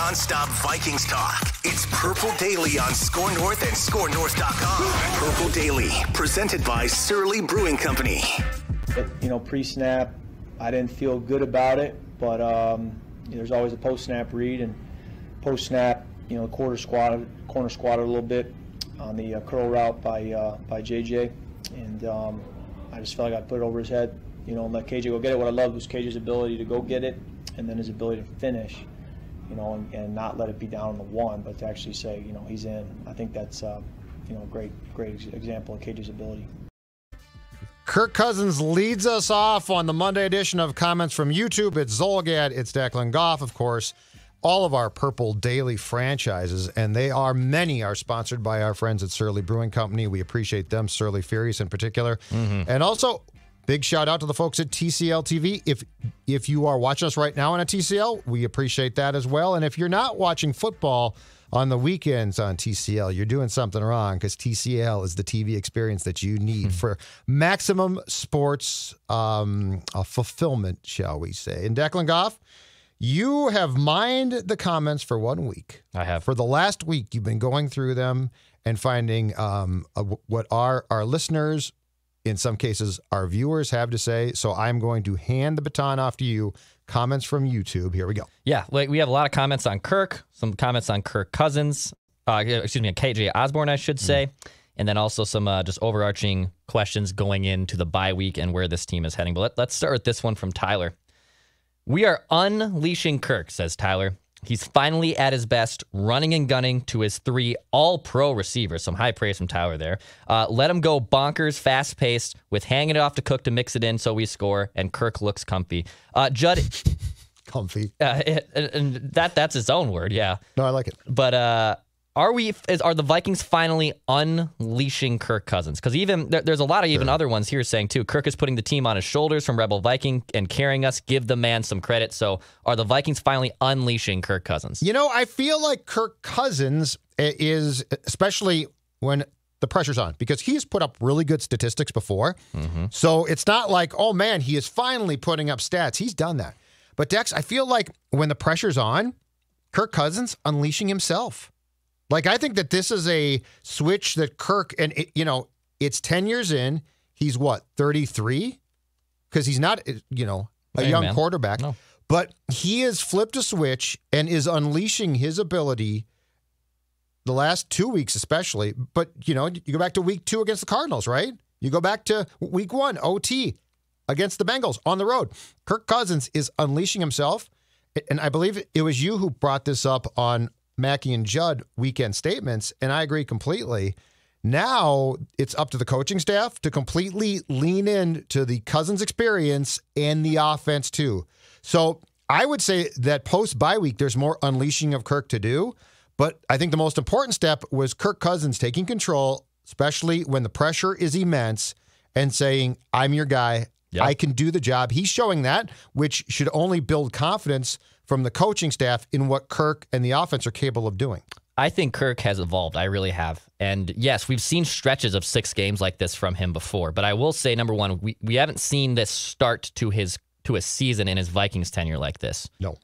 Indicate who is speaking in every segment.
Speaker 1: Non-stop Vikings talk. It's Purple Daily on Score North and ScoreNorth.com. Purple Daily, presented by Surly Brewing Company.
Speaker 2: Pre-snap, I didn't feel good about it, but there's always a post-snap read, and post-snap, corner squatted a little bit on the curl route by JJ, and I just felt like I put it over his head, and let KJ go get it. What I loved was KJ's ability to go get it, and then his ability to finish, and not let it be down on the one, but to actually say, he's in. I think that's, a great example of KJ's ability.
Speaker 3: Kirk Cousins leads us off on the Monday edition of Comments from YouTube. It's Zolgad, it's Declan Goff, of course. All of our Purple Daily franchises, and many are sponsored by our friends at Surly Brewing Company. We appreciate them, Surly Furious in particular. Mm-hmm. And also, big shout out to the folks at TCL TV. If you are watching us right now on a TCL, we appreciate that as well. And if you're not watching football on the weekends on TCL, you're doing something wrong, because TCL is the TV experience that you need for maximum sports fulfillment, shall we say. And Declan Goff, you have mined the comments for 1 week.
Speaker 4: I have.
Speaker 3: For the last week, you've been going through them and finding what our listeners, in some cases, our viewers have to say. So I'm going to hand the baton off to you. Comments from YouTube. Here we go.
Speaker 4: Yeah, we have a lot of comments on Kirk, some comments on Kirk Cousins, KJ Osborn, I should say, and then also some just overarching questions going into the bye week and where this team is heading. But let's start with this one from Tyler. We are unleashing Kirk, says Tyler. He's finally at his best, running and gunning to his 3 all-pro receivers. Some high praise from Tyler there. Let him go bonkers, fast-paced, with hanging it off to Cook to mix it in so we score, and Kirk looks comfy. Judd...
Speaker 3: comfy.
Speaker 4: And that's his own word, yeah.
Speaker 3: No, I like it.
Speaker 4: But are the Vikings finally unleashing Kirk Cousins? Because there's a lot of other ones here saying, too, Kirk is putting the team on his shoulders from Rebel Viking and carrying us. Give the man some credit. So are the Vikings finally unleashing Kirk Cousins?
Speaker 3: I feel like Kirk Cousins is, especially when the pressure's on, because he's put up really good statistics before. Mm-hmm. So it's not like, oh, man, he is finally putting up stats. He's done that. But, Dex, I feel like when the pressure's on, Kirk Cousins unleashing himself. Like, I think that this is a switch that Kirk, and it's 10 years in. He's what, 33? Because he's not, a young quarterback. No. But he has flipped a switch and is unleashing his ability the last 2 weeks especially. But, you go back to week 2 against the Cardinals, right? You go back to week 1, OT, against the Bengals on the road. Kirk Cousins is unleashing himself. And I believe it was you who brought this up on Mackey and Judd weekend statements, and I agree completely. Now it's up to the coaching staff to completely lean in to the Cousins experience and the offense too. So I would say that post-bye week, there's more unleashing of Kirk to do, but I think the most important step was Kirk Cousins taking control, especially when the pressure is immense, and saying, I'm your guy. Yep. I can do the job. He's showing that, which should only build confidence from the coaching staff in what Kirk and the offense are capable of doing.
Speaker 4: I think Kirk has evolved. I really have. And yes, we've seen stretches of 6 games like this from him before. But I will say, number one, we haven't seen this start to a season in his Vikings tenure like this.
Speaker 3: No.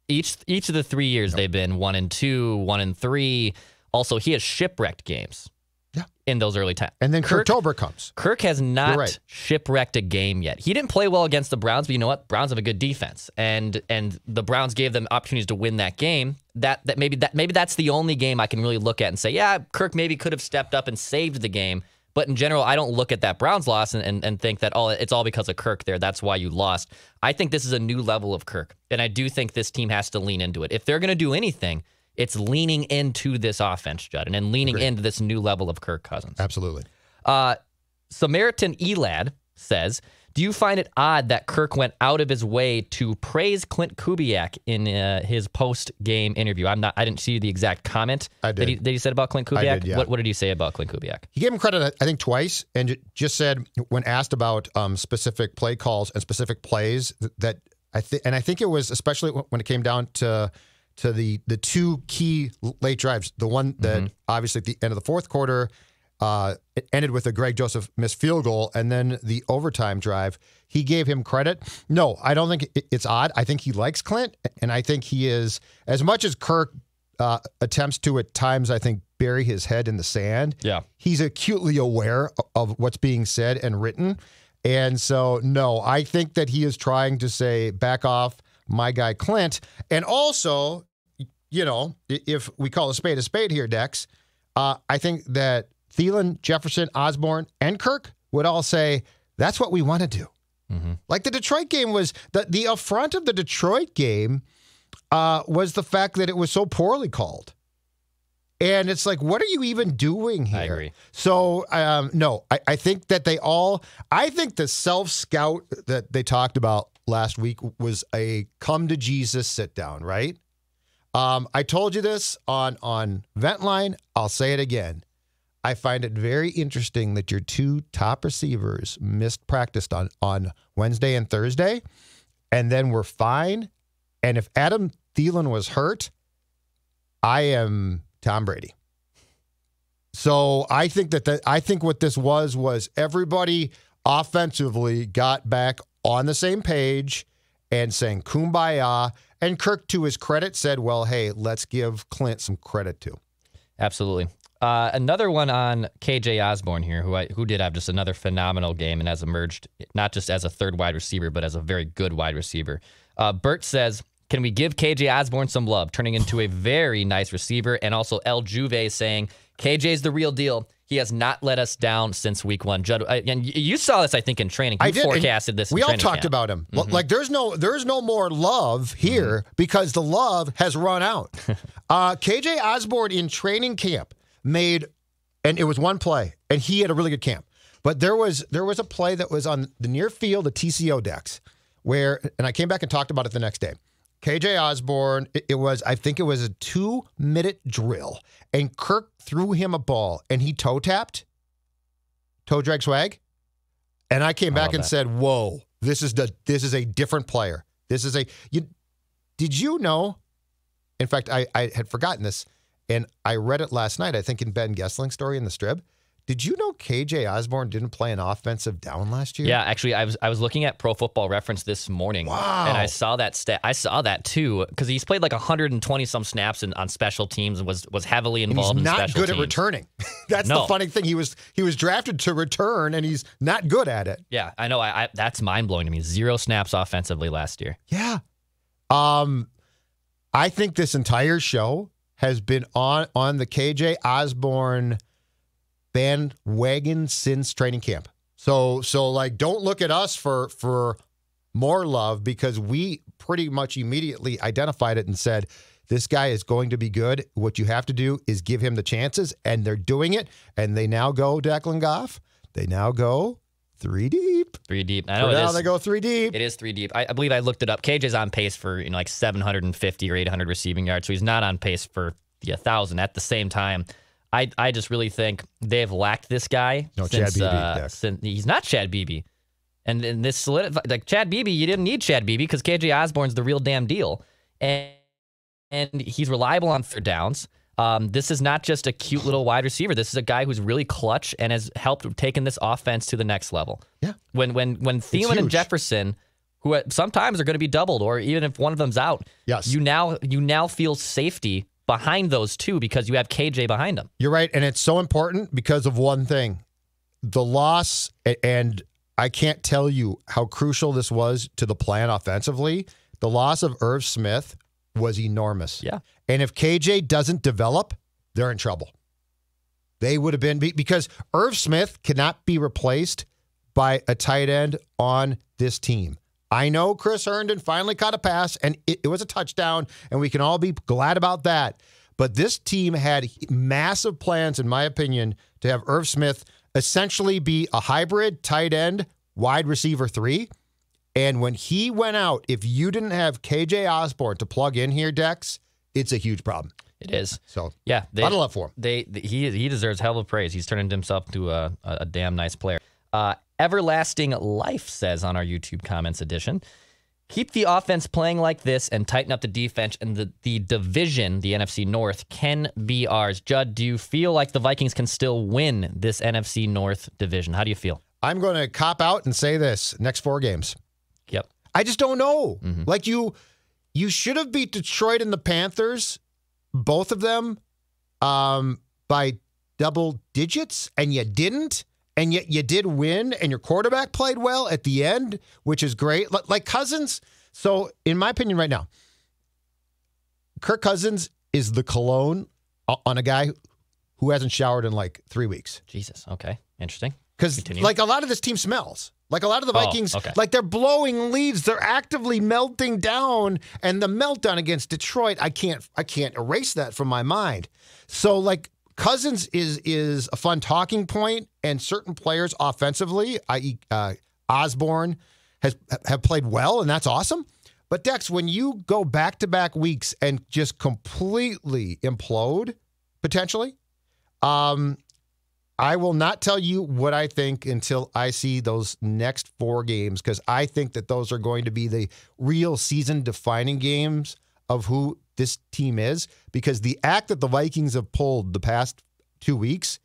Speaker 4: Each of the 3 years they've been 1-2, 1-3. Also, he has shipwrecked games.
Speaker 3: Yeah.
Speaker 4: In those early times.
Speaker 3: And then Kirktober comes.
Speaker 4: Kirk has not shipwrecked a game yet. He didn't play well against the Browns, but you know what? Browns have a good defense. And the Browns gave them opportunities to win that game. Maybe that's the only game I can really look at and say, yeah, Kirk maybe could have stepped up and saved the game. But in general, I don't look at that Browns loss and think that, oh, it's all because of Kirk there. That's why you lost. I think this is a new level of Kirk. And I do think this team has to lean into it. If they're going to do anything, it's leaning into this offense, Judd, and then leaning into this new level of Kirk Cousins.
Speaker 3: Absolutely.
Speaker 4: Samaritan Elad says, do you find it odd that Kirk went out of his way to praise Klint Kubiak in his post-game interview? I didn't see the exact comment that he said about Klint Kubiak.
Speaker 3: I did, yeah.
Speaker 4: What did he say about Klint Kubiak?
Speaker 3: He gave him credit, I think, twice, and just said when asked about specific play calls and specific plays that I think it was especially when it came down to the 2 key late drives, the one that obviously at the end of the fourth quarter it ended with a Greg Joseph missed field goal and then the overtime drive. He gave him credit. No, I don't think it's odd. I think he likes Klint, and I think he is, as much as Kirk attempts to at times, I think, bury his head in the sand.
Speaker 4: Yeah.
Speaker 3: He's acutely aware of what's being said and written. And so, no, I think that he is trying to say, back off my guy Klint. And also, you know, if we call a spade here, Dex, I think that Thielen, Jefferson, Osborn, and Kirk would all say, that's what we want to do. Mm-hmm. Like the Detroit game was, the affront of the Detroit game was the fact that it was so poorly called. And it's like, what are you even doing here?
Speaker 4: I agree.
Speaker 3: So, no, I think that I think the self-scout that they talked about last week was a come to Jesus sit down, right? I told you this on Ventline. I'll say it again. I find it very interesting that your two top receivers missed practice on Wednesday and Thursday, and then were fine. And if Adam Thielen was hurt, I am Tom Brady. So I think I think what this was everybody offensively got back on the same page and saying kumbaya. And Kirk, to his credit, said, well, hey, let's give Klint some credit too.
Speaker 4: Absolutely. Another one on KJ Osborn here, who did have just another phenomenal game and has emerged not just as a third wide receiver, but as a very good wide receiver. Bert says, can we give KJ Osborn some love, turning into a very nice receiver? And also El Juve saying, KJ's the real deal. He has not let us down since week one. Judd, and you saw this, I think, in training. You forecasted this.
Speaker 3: We all talked about him. Mm-hmm. Like there's no more love here because the love has run out. KJ Osborn in training camp made, and it was one play, and he had a really good camp. But there was a play that was on the near field, the TCO decks, where, and I came back and talked about it the next day. KJ Osborn, I think it was a 2-minute drill, and Kirk threw him a ball, and he toe drag swag, and I came back and said, "Whoa, this is a different player. Did you know?" In fact, I had forgotten this, and I read it last night. I think in Ben Gessling's story in the Strib. Did you know KJ Osborn didn't play an offensive down last year?
Speaker 4: Yeah, actually, I was looking at Pro Football Reference this morning.
Speaker 3: Wow.
Speaker 4: And I saw that stat. I saw that too, because he's played like 120 some snaps on special teams and was heavily involved in special teams.
Speaker 3: He's not good at returning. That's the funny thing. He was drafted to return, and he's not good at it.
Speaker 4: Yeah, I know. That's mind blowing to me. 0 snaps offensively last year.
Speaker 3: Yeah. I think this entire show has been on the KJ Osborn bandwagon since training camp. So like, don't look at us for more love, because we pretty much immediately identified it and said, this guy is going to be good. What you have to do is give him the chances, and they're doing it. And they now go, Declan Goff, they now go 3 deep.
Speaker 4: 3 deep. I know
Speaker 3: now they go 3 deep.
Speaker 4: It is 3 deep. I believe I looked it up. KJ's on pace for like 750 or 800 receiving yards, so he's not on pace for the 1,000. At the same time, I just really think they've lacked this guy.
Speaker 3: No,
Speaker 4: since,
Speaker 3: Chad Beebe.
Speaker 4: Since, he's not Chad Beebe. And this solidified, like Chad Beebe, you didn't need Chad Beebe because KJ Osborn's the real damn deal. And he's reliable on third downs. This is not just a cute little wide receiver. This is a guy who's really clutch and has helped taking this offense to the next level.
Speaker 3: Yeah.
Speaker 4: When Thielen and Jefferson, who sometimes are going to be doubled, or even if one of them's out,
Speaker 3: yes,
Speaker 4: you now feel safety behind those two because you have KJ behind them.
Speaker 3: You're right, and it's so important because of one thing. The loss, and I can't tell you how crucial this was to the plan offensively. The loss of Irv Smith was enormous.
Speaker 4: Yeah.
Speaker 3: And if KJ doesn't develop, they're in trouble. They would have been, because Irv Smith cannot be replaced by a tight end on this team. I know Chris Herndon finally caught a pass, and it was a touchdown, and we can all be glad about that. But this team had massive plans, in my opinion, to have Irv Smith essentially be a hybrid tight end, wide receiver 3. And when he went out, if you didn't have KJ Osborn to plug in here, Dex, it's a huge problem.
Speaker 4: It is.
Speaker 3: So,
Speaker 4: yeah,
Speaker 3: a lot of love for him.
Speaker 4: He deserves hell of praise. He's turned himself into a damn nice player. Everlasting Life says on our YouTube comments edition, Keep the offense playing like this and tighten up the defense, and the division, the NFC North, can be ours. Judd, do you feel like the Vikings can still win this NFC North division? How do you feel?
Speaker 3: I'm going to cop out and say this. Next 4 games.
Speaker 4: Yep.
Speaker 3: I just don't know. Like you should have beat Detroit and the Panthers, both of them, by double digits, and you didn't. And yet you did win, and your quarterback played well at the end, which is great. Like Cousins. So, in my opinion right now, Kirk Cousins is the cologne on a guy who hasn't showered in like 3 weeks.
Speaker 4: Jesus. Okay. Interesting.
Speaker 3: Because like a lot of this team smells. Like a lot of the Vikings,
Speaker 4: okay.
Speaker 3: like they're blowing leads. They're actively melting down. And the meltdown against Detroit, I can't erase that from my mind. So like, Cousins is a fun talking point, and certain players offensively, i.e. Osborn, have played well, and that's awesome. But Dex, when you go back-to-back weeks and just completely implode, potentially, I will not tell you what I think until I see those next 4 games, because I think that those are going to be the real season-defining games of who this team is, because the act that the Vikings have pulled the past 2 weeks,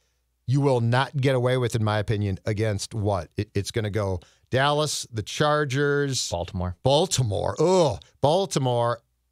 Speaker 3: you will not get away with, in my opinion, against what? It's going to go Dallas, the Chargers, Baltimore,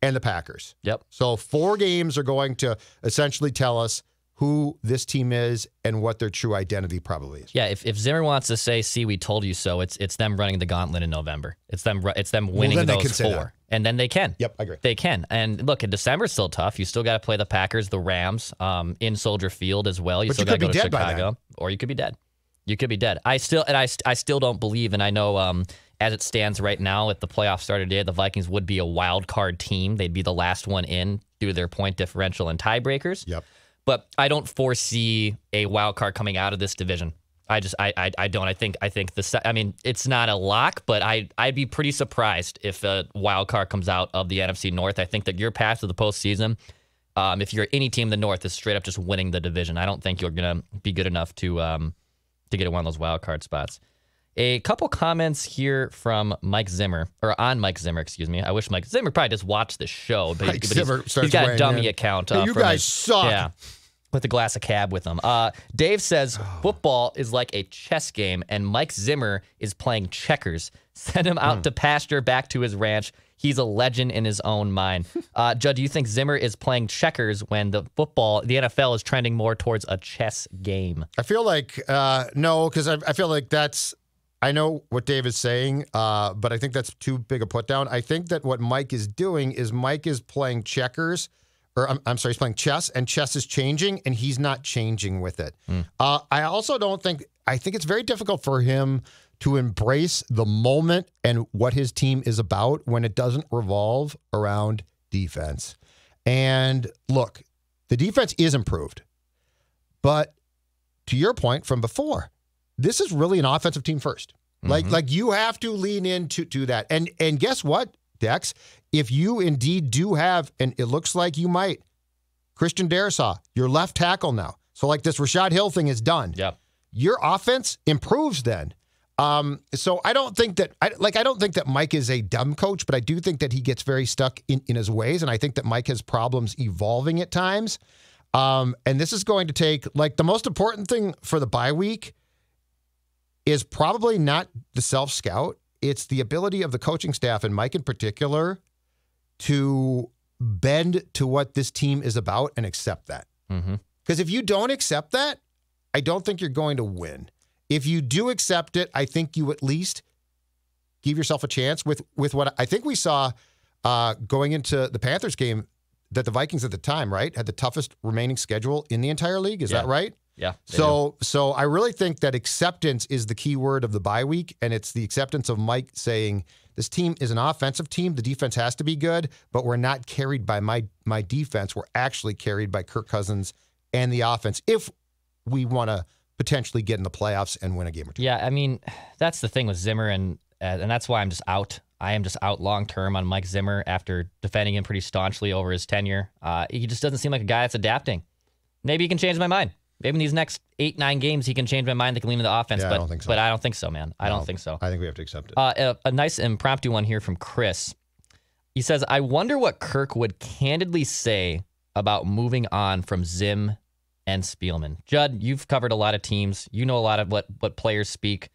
Speaker 3: and the Packers.
Speaker 4: Yep.
Speaker 3: So 4 games are going to essentially tell us who this team is and what their true identity probably is.
Speaker 4: Yeah, if Zimmer wants to say, "See, we told you so," it's them running the gauntlet in November. It's them winning those 4, and then they can.
Speaker 3: Yep, I agree.
Speaker 4: They can. And look, December's still tough. You still got to play the Packers, the Rams, in Soldier Field as well. You still got to go to Chicago, or you could be dead. You could be dead. I still don't believe, and I know as it stands right now, if the playoffs started today, the Vikings would be a wild card team. They'd be the last one in due to their point differential and tiebreakers.
Speaker 3: Yep.
Speaker 4: But I don't foresee a wild card coming out of this division. I don't. I think it's not a lock, but I'd be pretty surprised if a wild card comes out of the NFC North. I think that your path to the postseason, if you're any team in the North, is straight up just winning the division. I don't think you're gonna be good enough to get one of those wild card spots. A couple comments here from Mike Zimmer, or on Mike Zimmer, excuse me. I wish Mike Zimmer probably just watched this show, but he's got a dummy account.
Speaker 3: Hey, you guys suck.
Speaker 4: Yeah, with a glass of cab with him. Dave says, football is like a chess game, and Mike Zimmer is playing checkers. Send him out to pasture, back to his ranch. He's a legend in his own mind. Judd, do you think Zimmer is playing checkers when the NFL is trending more towards a chess game?
Speaker 3: I feel like, no, because I feel like I know what Dave is saying, but I think that's too big a put down. I think that what Mike is doing is Mike is playing checkers, or I'm sorry, he's playing chess, and chess is changing, and he's not changing with it. I also I think it's very difficult for him to embrace the moment and what his team is about when it doesn't revolve around defense. And look, the defense is improved, but to your point from before, this is really an offensive team first. Like you have to lean into that. And guess what, Dex? If you indeed do have, and it looks like you might, Christian Darrisaw, your left tackle now. So like this Rashad Hill thing is done.
Speaker 4: Yep.
Speaker 3: Your offense improves then. So I don't think that Mike is a dumb coach, but I do think that he gets very stuck in his ways. And I think that Mike has problems evolving at times. And this is going to take, like, the most important thing for the bye week is probably not the self-scout. It's the ability of the coaching staff, and Mike in particular, to bend to what this team is about and accept that. Because if you don't accept that, I don't think you're going to win. If you do accept it, I think you at least give yourself a chance with what I think we saw going into the Panthers game, that the Vikings at the time, right, had the toughest remaining schedule in the entire league. Is that right?
Speaker 4: Yeah.
Speaker 3: So I really think that acceptance is the key word of the bye week, and it's the acceptance of Mike saying this team is an offensive team. The defense has to be good, but we're not carried by my defense. We're actually carried by Kirk Cousins and the offense if we want to potentially get in the playoffs and win a game or two.
Speaker 4: Yeah, I mean, that's the thing with Zimmer, and that's why I'm just out. I am just out long-term on Mike Zimmer after defending him pretty staunchly over his tenure. He just doesn't seem like a guy that's adapting. Maybe he can change my mind. Maybe in these next 8-9 games, he can change my mind. They can lean into the offense.
Speaker 3: Yeah,
Speaker 4: but
Speaker 3: I don't think so.
Speaker 4: But I don't think so, man. I don't think so.
Speaker 3: I think we have to accept it.
Speaker 4: A nice impromptu one here from Chris. He says, I wonder what Kirk would candidly say about moving on from Zim and Spielman. Judd, you've covered a lot of teams. You know a lot of what players speak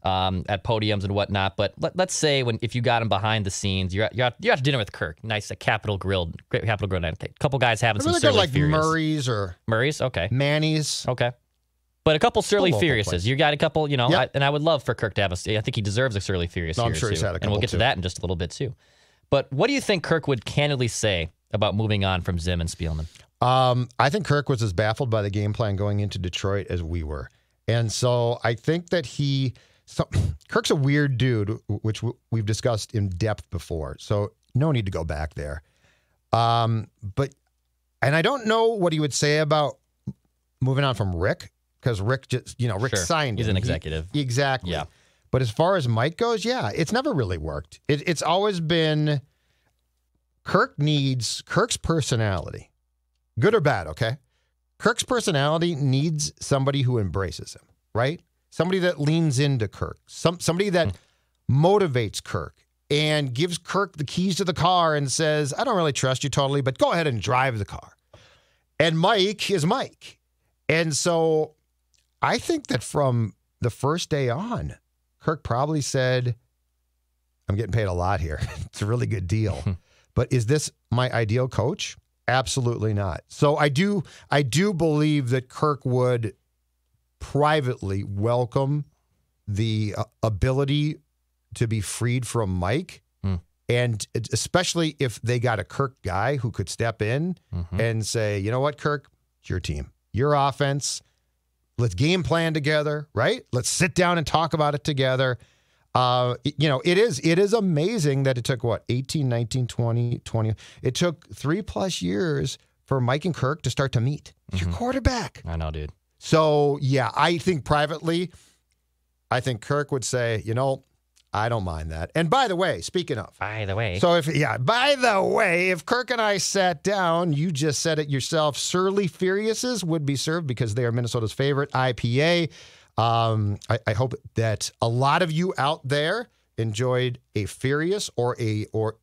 Speaker 4: at podiums and whatnot. But let's say if you got him behind the scenes, you're out to dinner with Kirk. Nice, a Capitol Grill night. A couple guys having some Surly
Speaker 3: like
Speaker 4: Furious.
Speaker 3: Murray's,
Speaker 4: okay.
Speaker 3: Manny's.
Speaker 4: Okay. But a couple Surly Furiouses.
Speaker 3: Place.
Speaker 4: You got a couple,
Speaker 3: Yep.
Speaker 4: and I would love for Kirk to have I think he deserves a Surly Furious here,
Speaker 3: I'm sure
Speaker 4: too.
Speaker 3: he's had a couple,
Speaker 4: and we'll get to that in just a little bit, too. But what do you think Kirk would candidly say about moving on from Zim and Spielman?
Speaker 3: I think Kirk was as baffled by the game plan going into Detroit as we were. And so I think that Kirk's a weird dude, which we've discussed in depth before. So no need to go back there. And I don't know what he would say about moving on from Rick, because Rick just, Rick signed him.
Speaker 4: He's an executive.
Speaker 3: Exactly.
Speaker 4: Yeah.
Speaker 3: But as far as Mike goes, it's never really worked. It's always been Kirk's personality. Good or bad, okay? Kirk's personality needs somebody who embraces him, right? Somebody that leans into Kirk. Somebody that motivates Kirk and gives Kirk the keys to the car and says, I don't really trust you totally, but go ahead and drive the car. And Mike is Mike. And so I think that from the first day on, Kirk probably said, I'm getting paid a lot here. It's a really good deal. But is this my ideal coach? Absolutely not. So I do believe that Kirk would privately welcome the ability to be freed from Mike, and especially if they got a Kirk guy who could step in and say, you know what, Kirk, it's your team, your offense. Let's game plan together, right? Let's sit down and talk about it together. It is amazing that it took 18, 19, 20. It took 3+ years for Mike and Kirk to start to meet. It's your quarterback.
Speaker 4: I know, dude.
Speaker 3: So, I think privately, Kirk would say, I don't mind that. And by the way, speaking of.
Speaker 4: By the way,
Speaker 3: if Kirk and I sat down, you just said it yourself, Surly Furiouses would be served because they are Minnesota's favorite IPA. I hope that a lot of you out there enjoyed a Furious or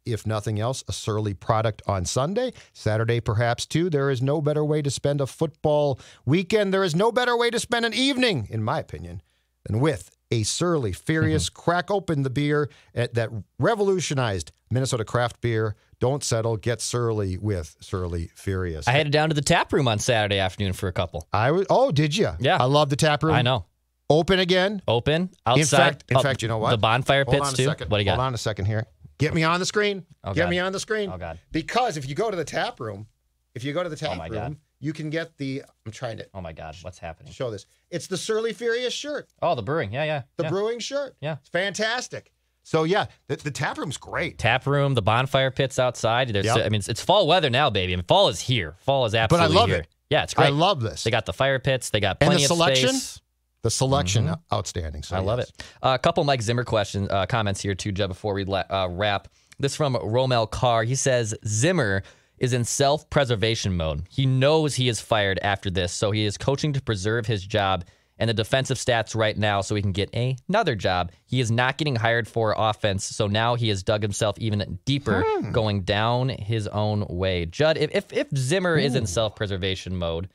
Speaker 3: if nothing else, a Surly product on Sunday, Saturday perhaps too. There is no better way to spend a football weekend. There is no better way to spend an evening, in my opinion, than with a Surly Furious. Crack open the beer that revolutionized Minnesota craft beer. Don't settle. Get Surly with Surly Furious.
Speaker 4: I headed down to the tap room on Saturday afternoon for a couple.
Speaker 3: Oh, did you?
Speaker 4: Yeah.
Speaker 3: I love the tap room.
Speaker 4: I know.
Speaker 3: Open again.
Speaker 4: Open. Outside.
Speaker 3: In fact, you know what?
Speaker 4: The bonfire
Speaker 3: Hold
Speaker 4: pits
Speaker 3: on a
Speaker 4: too.
Speaker 3: second.
Speaker 4: What do you got?
Speaker 3: Hold on a second here. Get me on the screen.
Speaker 4: Oh,
Speaker 3: Get
Speaker 4: God.
Speaker 3: me on the screen.
Speaker 4: Oh, God.
Speaker 3: Because if you go to the tap room,
Speaker 4: my God.
Speaker 3: you can get I'm trying to
Speaker 4: Oh my God, what's happening?
Speaker 3: show this. It's the Surly Furious shirt.
Speaker 4: Oh, the brewing. Yeah.
Speaker 3: The brewing shirt.
Speaker 4: Yeah.
Speaker 3: It's fantastic. So, the tap room's great.
Speaker 4: Tap room, the bonfire pits outside.
Speaker 3: Yep.
Speaker 4: I mean, it's fall weather now, baby. I mean, fall is here. Fall is absolutely
Speaker 3: But I love
Speaker 4: here.
Speaker 3: it.
Speaker 4: Yeah, it's great.
Speaker 3: I love this.
Speaker 4: They got the fire pits. They got
Speaker 3: And the
Speaker 4: plenty of
Speaker 3: selection?
Speaker 4: space.
Speaker 3: The selection, outstanding. So
Speaker 4: I love it. A couple Mike Zimmer comments here too, Jeb, before we wrap. This from Romel Carr. He says, Zimmer is in self-preservation mode. He knows he is fired after this, so he is coaching to preserve his job and the defensive stats right now so he can get another job. He is not getting hired for offense, so now he has dug himself even deeper, going down his own way. Judd, if Zimmer is in self-preservation mode,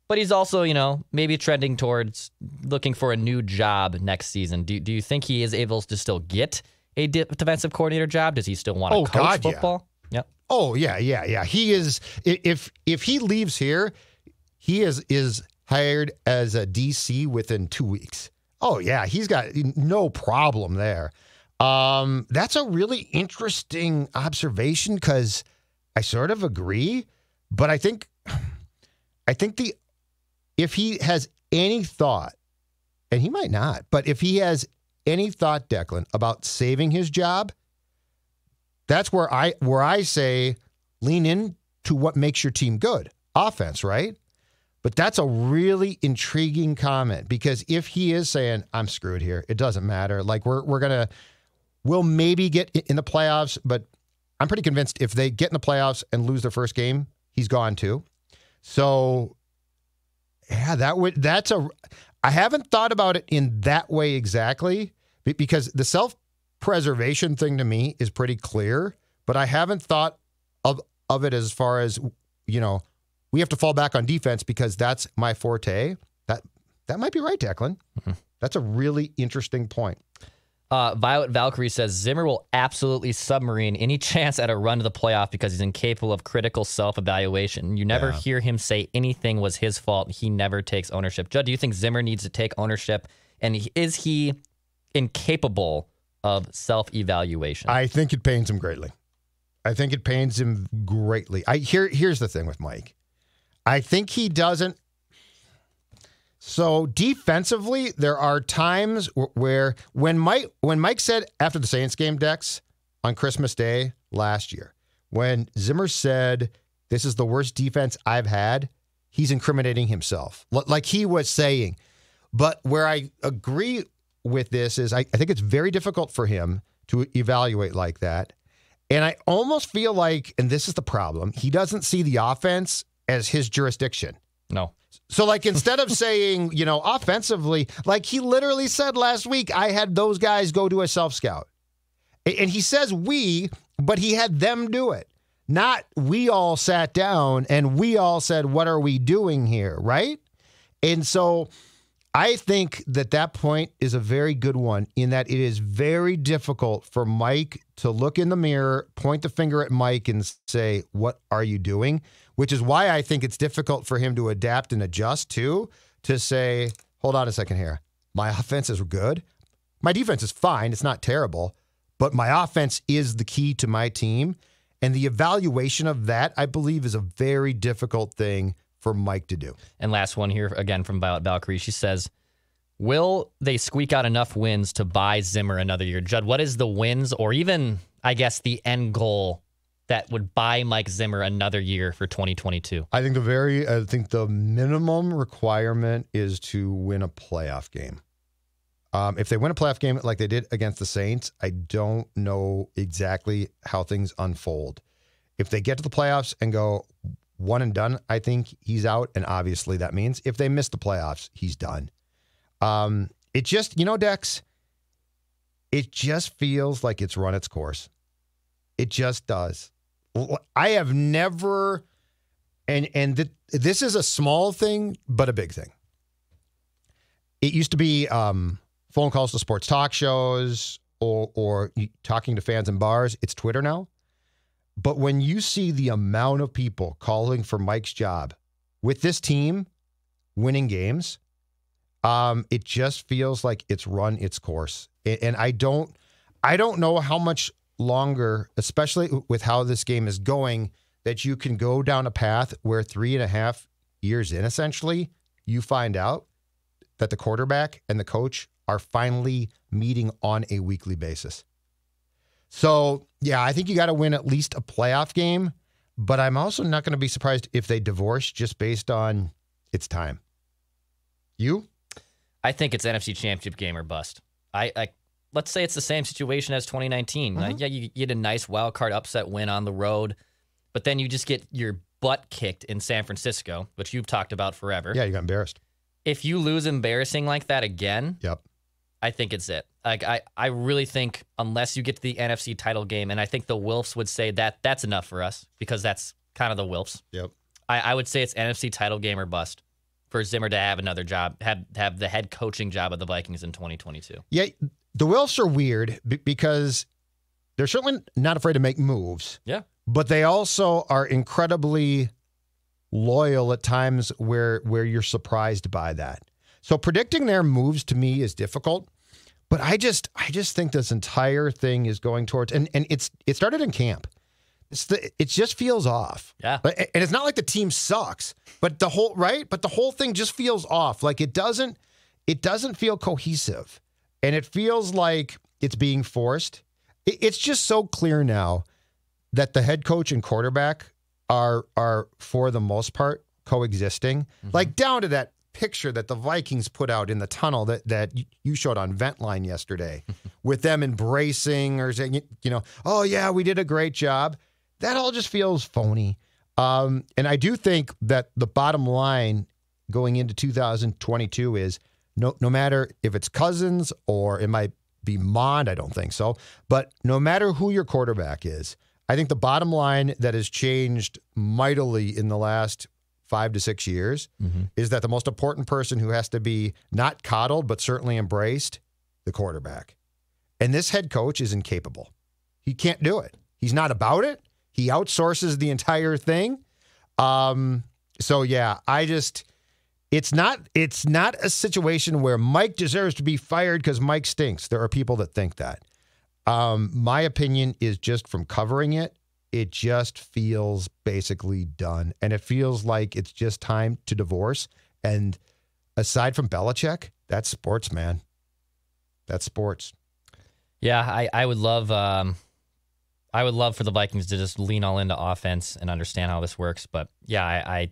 Speaker 4: but he's also, maybe trending towards looking for a new job next season, do you think he is able to still get a defensive coordinator job? Does he still want to coach football?
Speaker 3: Yeah.
Speaker 4: Yep.
Speaker 3: Oh, yeah. He is. If he leaves here, he is hired as a DC within 2 weeks. Oh, yeah. He's got no problem there. That's a really interesting observation because I sort of agree, but I think if he has any thought, and he might not, but if he has any thought, Declan, about saving his job, that's where I say lean into what makes your team good. Offense, right? But that's a really intriguing comment because if he is saying, I'm screwed here, it doesn't matter. Like we'll maybe get in the playoffs, but I'm pretty convinced if they get in the playoffs and lose their first game, he's gone too. So Yeah, I haven't thought about it in that way exactly, because the self-preservation thing to me is pretty clear, but I haven't thought of it as far as, we have to fall back on defense because that's my forte. That might be right, Declan. Mm-hmm. That's a really interesting point.
Speaker 4: Violet Valkyrie says Zimmer will absolutely submarine any chance at a run to the playoff because he's incapable of critical self-evaluation. You never hear him say anything was his fault. He never takes ownership. Judd, do you think Zimmer needs to take ownership? And is he incapable of self-evaluation?
Speaker 3: I think it pains him greatly. Here's the thing with Mike. I think he doesn't. So defensively, there are times where when Mike said after the Saints game, Dex, on Christmas Day last year, when Zimmer said, "This is the worst defense I've had," he's incriminating himself, like he was saying. But where I agree with this is I think it's very difficult for him to evaluate like that. And I almost feel like, and this is the problem, he doesn't see the offense as his jurisdiction.
Speaker 4: No.
Speaker 3: So, like, instead of saying, offensively, like he literally said last week, I had those guys go do a self-scout. And he says we, but he had them do it. Not we all sat down and we all said, what are we doing here, right? And so I think that point is a very good one in that it is very difficult for Mike to look in the mirror, point the finger at Mike and say, what are you doing? Which is why I think it's difficult for him to adapt and adjust to say, hold on a second here. My offense is good. My defense is fine. It's not terrible. But my offense is the key to my team. And the evaluation of that, I believe, is a very difficult thing for Mike to do.
Speaker 4: And last one here, again, from Violet Valkyrie. She says, will they squeak out enough wins to buy Zimmer another year? Judd, what is the wins or even, I guess, the end goal that would buy Mike Zimmer another year for 2022?
Speaker 3: I think the minimum requirement is to win a playoff game. If they win a playoff game like they did against the Saints, I don't know exactly how things unfold. If they get to the playoffs and go one and done, I think he's out. And obviously that means if they miss the playoffs, he's done. It just, Dex, it just feels like it's run its course. It just does. I have never, this is a small thing, but a big thing. It used to be phone calls to sports talk shows or talking to fans in bars. It's Twitter now. But when you see the amount of people calling for Mike's job with this team winning games, it just feels like it's run its course. And I don't know how much longer, especially with how this game is going, that you can go down a path where 3.5 years in, essentially, you find out that the quarterback and the coach are finally meeting on a weekly basis. So, yeah, I think you got to win at least a playoff game, but I'm also not going to be surprised if they divorce just based on it's time. You?
Speaker 4: I think it's NFC Championship game or bust. Let's say it's the same situation as 2019.
Speaker 3: Mm-hmm.
Speaker 4: You get a nice wild card upset win on the road, but then you just get your butt kicked in San Francisco, which you've talked about forever.
Speaker 3: Yeah, you got embarrassed.
Speaker 4: If you lose embarrassing like that again,
Speaker 3: yep,
Speaker 4: I think it's it. I really think unless you get to the NFC title game, and I think the Wilfs would say that's enough for us because that's kind of the Wilfs.
Speaker 3: Yep.
Speaker 4: I would say it's NFC title game or bust for Zimmer to have another job, have the head coaching job of the Vikings in 2022.
Speaker 3: Yeah, the Wilfs are weird because they're certainly not afraid to make moves.
Speaker 4: Yeah.
Speaker 3: But they also are incredibly loyal at times where you're surprised by that. So predicting their moves to me is difficult. But I just think this entire thing is going towards, and it started in camp. It just feels off.
Speaker 4: Yeah.
Speaker 3: And it's not like the team sucks, but the whole thing just feels off. Like it doesn't feel cohesive. And it feels like it's being forced. It's just so clear now that the head coach and quarterback are for the most part coexisting. Mm-hmm. Like down to that picture that the Vikings put out in the tunnel that you showed on Ventline yesterday with them embracing or saying, oh yeah, we did a great job. That all just feels phony. And I do think that the bottom line, going into 2022 is no matter if it's Cousins or it might be Mond, I don't think so, but no matter who your quarterback is, I think the bottom line that has changed mightily in the last 5 to 6 years is that the most important person who has to be not coddled but certainly embraced, the quarterback. And this head coach is incapable. He can't do it. He's not about it. He outsources the entire thing. So yeah, it's not a situation where Mike deserves to be fired because Mike stinks. There are people that think that. My opinion is just from covering it, it just feels basically done. And it feels like it's just time to divorce. And aside from Belichick, that's sports, man. That's sports.
Speaker 4: Yeah, I would love for the Vikings to just lean all into offense and understand how this works. But yeah,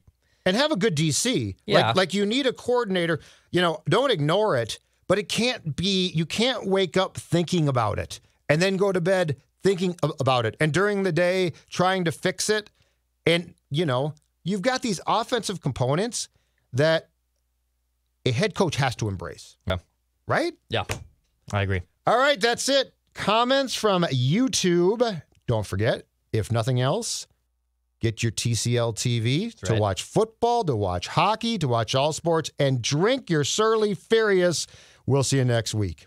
Speaker 3: and have a good DC.
Speaker 4: Yeah.
Speaker 3: Like you need a coordinator. Don't ignore it. But it can't be. You can't wake up thinking about it and then go to bed thinking about it. And during the day trying to fix it. And you've got these offensive components that a head coach has to embrace.
Speaker 4: Yeah.
Speaker 3: Right?
Speaker 4: Yeah. I agree.
Speaker 3: All right, that's it. Comments from YouTube. Don't forget, if nothing else, get your TCL TV to watch football, to watch hockey, to watch all sports, and drink your Surly Furious. We'll see you next week.